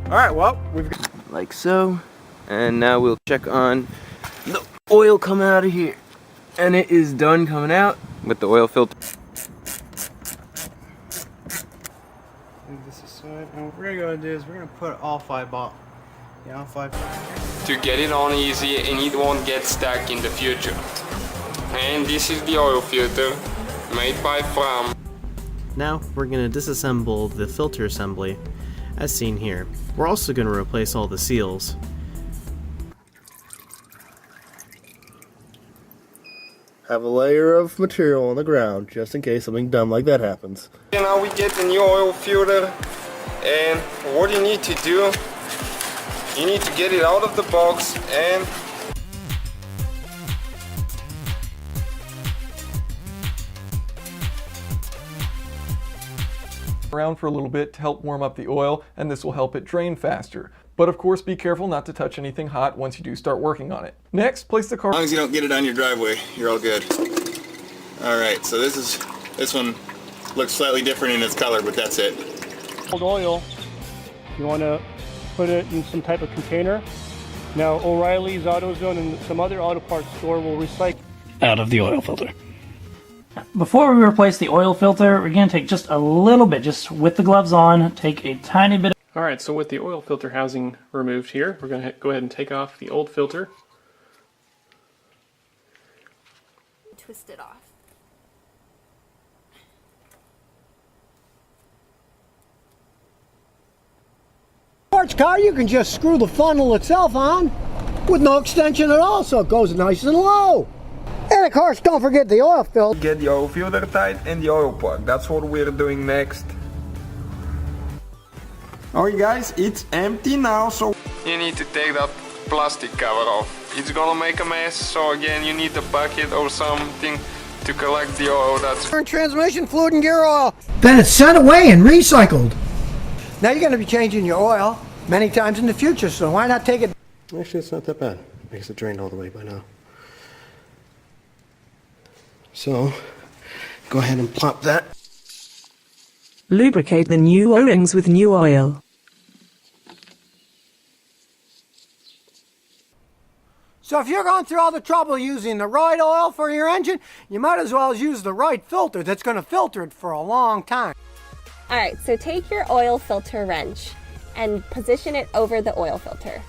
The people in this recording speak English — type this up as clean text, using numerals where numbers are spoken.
Alright, well, we've got like so. And now we'll check on the oil coming out of here. And it is done coming out with the oil filter. Move this aside. And what we're gonna do is we're gonna put all five to get it on easy and it won't get stuck in the future. And this is the oil filter made by Fram. Now we're going to disassemble the filter assembly as seen here. We're also going to replace all the seals. Have a layer of material on the ground just in case something dumb like that happens. And now we get the new oil filter, and what you need to do, you need to get it out of the box and around for a little bit to help warm up the oil, and this will help it drain faster. But of course, be careful not to touch anything hot once you do start working on it. Next, place the car. As long as you don't get it on your driveway, you're all good. Alright, so this one looks slightly different in its color, but that's it. Old oil, you want to put it in some type of container. Now O'Reilly's, AutoZone, and some other auto parts store will recycle out of the oil filter. Before we replace the oil filter, we're going to take just a little bit, just with the gloves on, take a tiny bit. Alright, so with the oil filter housing removed here, we're going to go ahead and take off the old filter. Twist it off. Sports car, you can just screw the funnel itself on with no extension at all, so it goes nice and low. And of course, don't forget the oil filter. get the oil filter tight and the oil plug. That's what we're doing next. Alright guys, it's empty now, so you need to take that plastic cover off. It's gonna make a mess, so again you need a bucket or something to collect the oil. That's Transmission fluid and gear oil. Then it's sent away and recycled. Now you're going to be changing your oil many times in the future, so why not take it? Actually, it's not that bad. Because it drained all the way by now. So, go ahead and plop that. Lubricate the new O-rings with new oil. So if you're going through all the trouble using the right oil for your engine, you might as well use the right filter that's going to filter it for a long time. Alright, so take your oil filter wrench and position it over the oil filter.